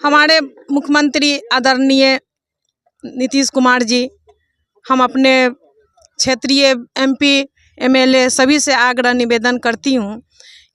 हमारे मुख्यमंत्री आदरणीय नीतीश कुमार जी, हम अपने क्षेत्रीय एमपी एमएलए सभी से आग्रह निवेदन करती हूँ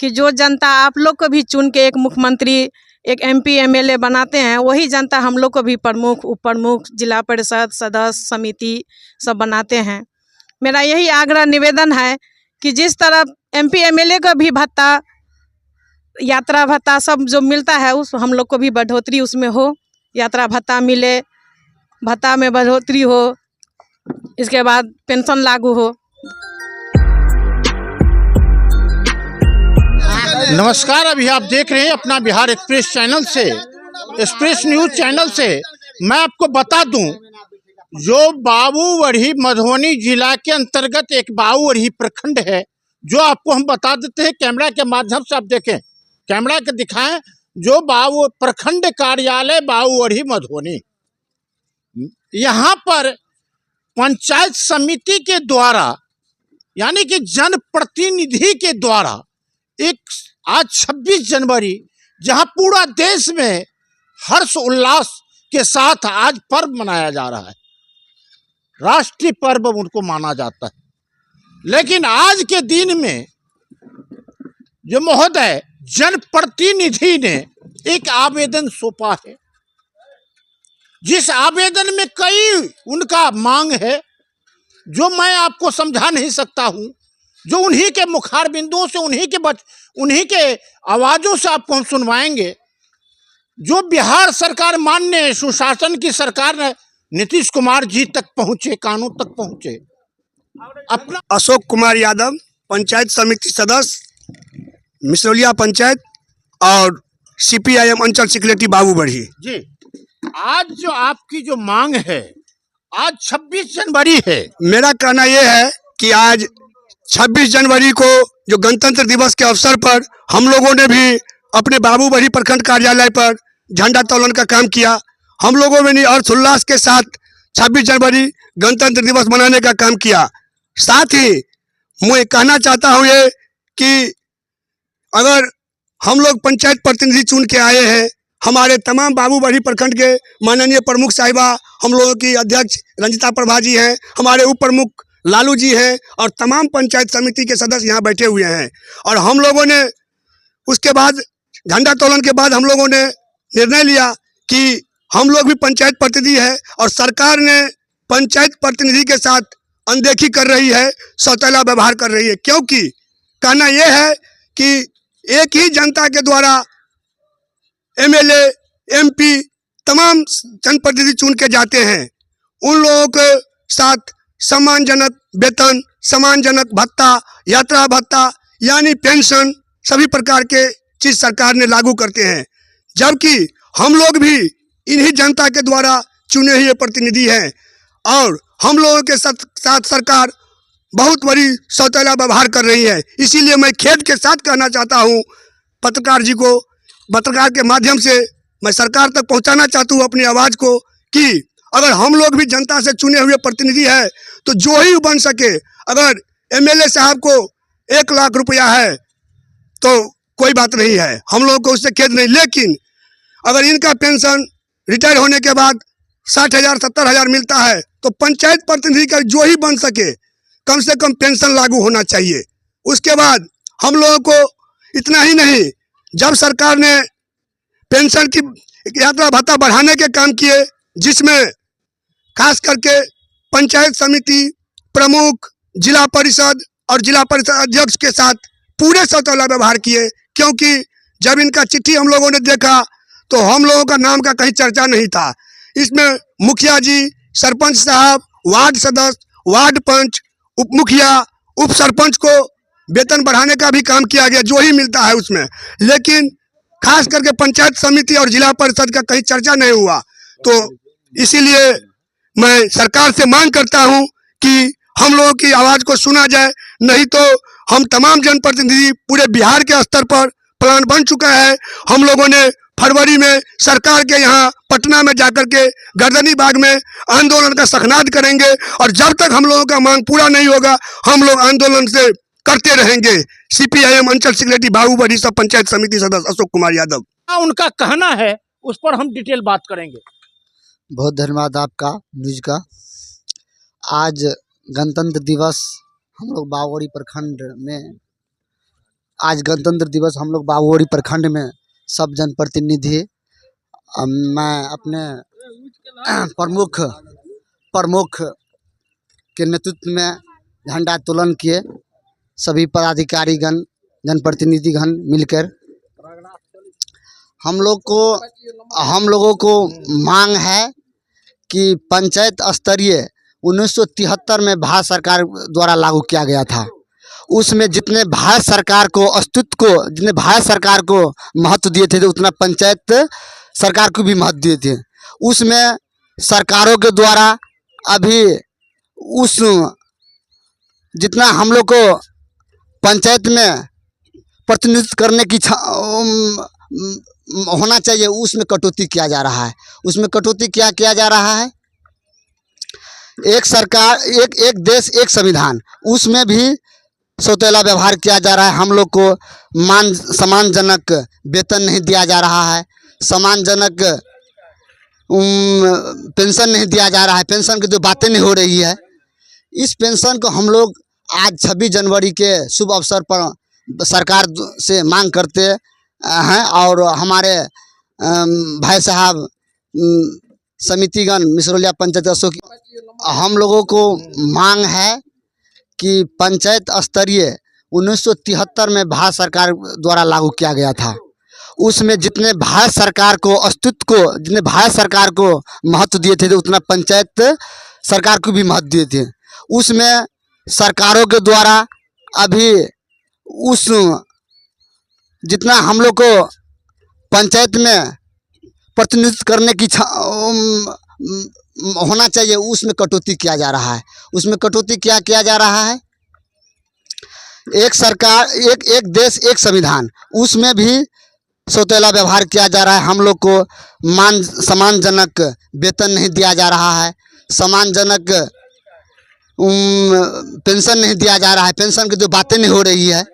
कि जो जनता आप लोग को भी चुन के एक मुख्यमंत्री एक एमपी एमएलए बनाते हैं, वही जनता हम लोग को भी प्रमुख, उप प्रमुख, जिला परिषद सदस्य, समिति सब बनाते हैं। मेरा यही आग्रह निवेदन है कि जिस तरह एमपी एमएलए का भी भत्ता, यात्रा भत्ता सब जो मिलता है, उस हम लोग को भी बढ़ोतरी उसमें हो, यात्रा भत्ता मिले, भत्ता में बढ़ोतरी हो, इसके बाद पेंशन लागू हो। नमस्कार, अभी आप देख रहे हैं अपना बिहार एक्सप्रेस चैनल से, एक्सप्रेस न्यूज चैनल से। मैं आपको बता दूं, जो बाबूवढ़ी मधुबनी जिला के अंतर्गत एक बाबूवढ़ी प्रखंड है, जो आपको हम बता देते हैं, कैमरा के माध्यम से आप देखें, कैमरा के दिखाएं, जो बाबू प्रखंड कार्यालय बाबूवढ़ी मधुबनी, यहाँ पर पंचायत समिति के द्वारा यानी कि जनप्रतिनिधि के द्वारा एक आज 26 जनवरी, जहां पूरा देश में हर्ष उल्लास के साथ आज पर्व मनाया जा रहा है, राष्ट्रीय पर्व उनको माना जाता है। लेकिन आज के दिन में जो महोदय जनप्रतिनिधि ने एक आवेदन सौंपा है, जिस आवेदन में कई उनका मांग है, जो मैं आपको समझा नहीं सकता हूं, जो उन्हीं के मुखार बिंदुओं से, उन्हीं के आवाजों से आपको हम सुनवाएंगे। जो बिहार सरकार, माननीय सुशासन की सरकार ने नीतीश कुमार जी तक पहुंचे, कानून तक पहुंचे। अपना अशोक कुमार यादव, पंचायत समिति सदस्य, मिसरौलिया पंचायत और सीपीआईएम अंचल सेक्रेटरी बाबूवढ़ी जी। आज जो आपकी जो मांग है, आज 26 जनवरी है। मेरा कहना यह है कि आज 26 जनवरी को जो गणतंत्र दिवस के अवसर पर हम लोगों ने भी अपने बाबूवढ़ी प्रखंड कार्यालय पर झंडा तोलन का काम किया। हम लोगों ने हर्षोल्लास के साथ 26 जनवरी गणतंत्र दिवस मनाने का काम किया। साथ ही मैं कहना चाहता हूँ ये कि अगर हम लोग पंचायत प्रतिनिधि चुन के आए हैं, हमारे तमाम बाबूवढ़ी प्रखंड के माननीय प्रमुख साहिबा, हम लोगों की अध्यक्ष रंजिता प्रभा जी हैं, हमारे उप प्रमुख लालू जी हैं और तमाम पंचायत समिति के सदस्य यहाँ बैठे हुए हैं। और हम लोगों ने उसके बाद झंडा तोलन के बाद हम लोगों ने निर्णय लिया कि हम लोग भी पंचायत प्रतिनिधि है और सरकार ने पंचायत प्रतिनिधि के साथ अनदेखी कर रही है, शौचालय व्यवहार कर रही है। क्योंकि कहना यह है कि एक ही जनता के द्वारा एमएलए, एमपी, तमाम जनप्रतिनिधि चुन के जाते हैं। उन लोगों के साथ सम्मानजनक वेतन, सम्मानजनक भत्ता, यात्रा भत्ता यानी पेंशन, सभी प्रकार के चीज सरकार ने लागू करते हैं। जबकि हम लोग भी इन्हीं जनता के द्वारा चुने हुए प्रतिनिधि हैं और हम लोगों के साथ सरकार बहुत बड़ी शौचालय व्यवहार कर रही है। इसीलिए मैं खेद के साथ कहना चाहता हूँ पत्रकार जी को, पत्रकार के माध्यम से मैं सरकार तक पहुंचाना चाहता हूं अपनी आवाज को कि अगर हम लोग भी जनता से चुने हुए प्रतिनिधि है तो जो ही बन सके। अगर एमएलए साहब को 1 लाख रुपया है तो कोई बात नहीं है, हम लोगों को उससे खेद नहीं। लेकिन अगर इनका पेंशन रिटायर होने के बाद 60,000 70,000 मिलता है तो पंचायत प्रतिनिधि का जो ही बन सके कम से कम पेंशन लागू होना चाहिए। उसके बाद हम लोगों को इतना ही नहीं, जब सरकार ने पेंशन की यात्रा भत्ता बढ़ाने के काम किए, जिसमें खास करके पंचायत समिति प्रमुख, जिला परिषद और जिला परिषद अध्यक्ष के साथ पूरे शौचालय व्यवहार किए। क्योंकि जब इनका चिट्ठी हम लोगों ने देखा तो हम लोगों का नाम का कहीं चर्चा नहीं था। इसमें मुखिया जी, सरपंच साहब, वार्ड सदस्य, वार्ड पंच, उप मुखिया, उप सरपंच को वेतन बढ़ाने का भी काम किया गया, जो ही मिलता है उसमें। लेकिन खास करके पंचायत समिति और जिला परिषद का कहीं चर्चा नहीं हुआ। तो इसीलिए मैं सरकार से मांग करता हूं कि हम लोगों की आवाज को सुना जाए, नहीं तो हम तमाम जनप्रतिनिधि पूरे बिहार के स्तर पर प्लान बन चुका है। हम लोगों ने फरवरी में सरकार के यहाँ पटना में जाकर के गर्दनी बाग में आंदोलन का सखनाद करेंगे और जब तक हम लोगों का मांग पूरा नहीं होगा हम लोग आंदोलन से करते रहेंगे। सीपीआईएम अंचल सेक्रेटरी बाबूवढ़ी सब पंचायत समिति सदस्य अशोक कुमार यादव। उनका कहना है उस पर हम डिटेल बात करेंगे। बहुत धन्यवाद आपका न्यूज का। आज गणतंत्र दिवस हम लोग बागोड़ी प्रखंड में सब जनप्रतिनिधि मैं अपने प्रमुख के नेतृत्व में झंडा तोलन किए। सभी पदाधिकारीगण जनप्रतिनिधिगण मिलकर हम लोगों को मांग है कि पंचायत स्तरीय 1973 में भारत सरकार द्वारा लागू किया गया था। उसमें जितने भारत सरकार को महत्व दिए थे उतना पंचायत सरकार को भी महत्व दिए थे। उसमें सरकारों के द्वारा अभी जितना हम लोग को पंचायत में प्रतिनिधित्व करने की होना चाहिए उसमें कटौती किया जा रहा है। उसमें कटौती क्या किया जा रहा है? एक सरकार एक देश एक संविधान, उसमें भी सौतेला व्यवहार किया जा रहा है। हम लोग को सम्मानजनक वेतन नहीं दिया जा रहा है, सम्मानजनक पेंशन नहीं दिया जा रहा है। पेंशन की जो बातें नहीं हो रही है, इस पेंशन को हम लोग आज 26 जनवरी के शुभ अवसर पर सरकार से मांग करते हैं। और हमारे भाई साहब समितिगण मिसरौलिया पंचायत अशोक, हम लोगों को मांग है कि पंचायत स्तरीय 1973 में भारत सरकार द्वारा लागू किया गया था। उसमें जितने भारत सरकार को महत्व दिए थे उतना पंचायत सरकार को भी महत्व दिए थे। उसमें सरकारों के द्वारा अभी जितना हम लोग को पंचायत में प्रतिनिधित्व करने की होना चाहिए उसमें कटौती किया जा रहा है। उसमें कटौती क्या किया जा रहा है? एक सरकार एक देश एक संविधान, उसमें भी सौतेला व्यवहार किया जा रहा है। हम लोग को सम्मानजनक वेतन नहीं दिया जा रहा है, सम्मानजनक पेंशन नहीं दिया जा रहा है। पेंशन की जो बातें नहीं हो रही है,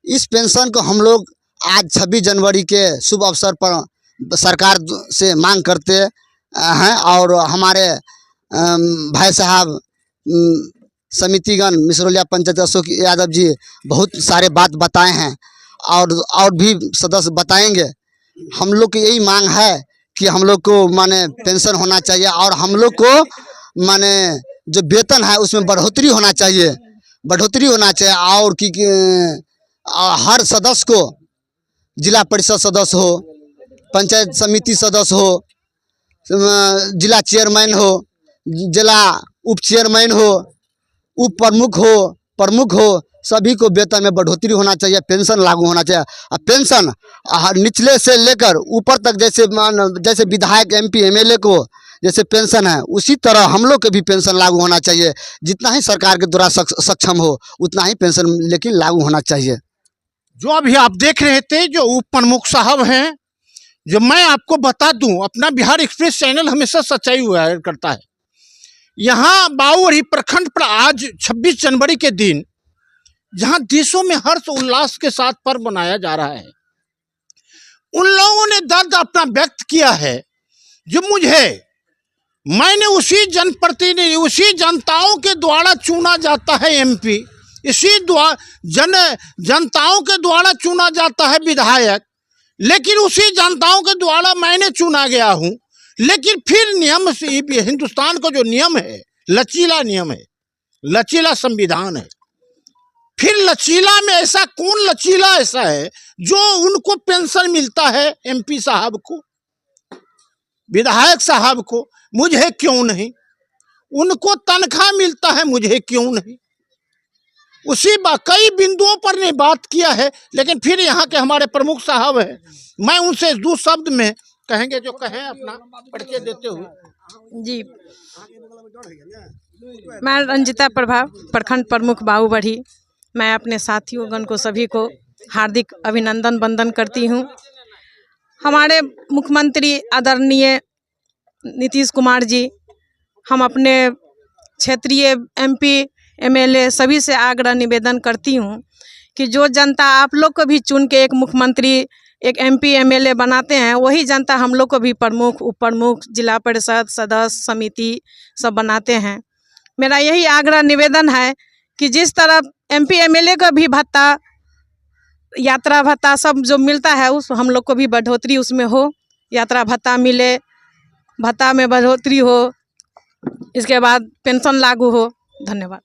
इस पेंशन को हम लोग आज 26 जनवरी के शुभ अवसर पर सरकार से मांग करते हैं। और हमारे भाई साहब समितिगण मिसरौलिया पंचायत अशोक यादव जी बहुत सारे बात बताए हैं और भी सदस्य बताएंगे। हम लोग की यही मांग है कि हम लोग को माने पेंशन होना चाहिए और हम लोग को माने जो वेतन है उसमें बढ़ोतरी होना चाहिए और कि हर सदस्य को, जिला परिषद सदस्य हो, पंचायत समिति सदस्य हो, जिला चेयरमैन हो, जिला उप चेयरमैन हो, उप प्रमुख हो, सभी को वेतन में बढ़ोतरी होना चाहिए, पेंशन लागू होना चाहिए। और पेंशन निचले से लेकर ऊपर तक जैसे विधायक MP MLA को जैसे पेंशन है उसी तरह हम लोग के भी पेंशन लागू होना चाहिए। जितना ही सरकार के द्वारा सक्षम हो उतना ही पेंशन लेकिन लागू होना चाहिए। जो अभी आप देख रहे थे जो उप प्रमुख साहब हैं, जो मैं आपको बता दूं, अपना बिहार एक्सप्रेस चैनल हमेशा सच्चाई हुआ करता है। यहाँ बावड़ी प्रखंड पर आज 26 जनवरी के दिन जहाँ देशों में हर्ष उल्लास के साथ पर्व मनाया जा रहा है, उन लोगों ने दर्द अपना व्यक्त किया है जो मैंने उसी जनप्रतिनिधि, उसी जनताओं के द्वारा चुना जाता है MP, इसी जनताओं के द्वारा चुना जाता है विधायक, लेकिन उसी जनताओं के द्वारा मैंने चुना गया हूं। लेकिन फिर नियम से, हिंदुस्तान का जो नियम है लचीला नियम है, लचीला संविधान है। फिर लचीला में ऐसा कौन लचीला ऐसा है जो उनको पेंशन मिलता है MP साहब को, विधायक साहब को, मुझे क्यों नहीं? उनको तनख्वाह मिलता है, मुझे क्यों नहीं? उसी कई बिंदुओं पर ने बात किया है। लेकिन फिर यहाँ के हमारे प्रमुख साहब हैं, मैं उनसे 2 शब्द में कहेंगे जो कहें अपना परिचय देते हुए। जी, मैं रंजिता प्रभा, प्रखंड प्रमुख बाबूबढ़ी। मैं अपने साथियों गण को सभी को हार्दिक अभिनंदन वंदन करती हूँ। हमारे मुख्यमंत्री आदरणीय नीतीश कुमार जी, हम अपने क्षेत्रीय MP MLA सभी से आग्रह निवेदन करती हूँ कि जो जनता आप लोग को भी चुन के एक मुख्यमंत्री एक MP MLA बनाते हैं, वही जनता हम लोग को भी प्रमुख, उप प्रमुख, जिला परिषद सदस्य, समिति सब बनाते हैं। मेरा यही आग्रह निवेदन है कि जिस तरह MP MLA का भी भत्ता, यात्रा भत्ता सब जो मिलता है, उस हम लोग को भी बढ़ोतरी उसमें हो, यात्रा भत्ता मिले, भत्ता में बढ़ोतरी हो, इसके बाद पेंशन लागू हो। धन्यवाद।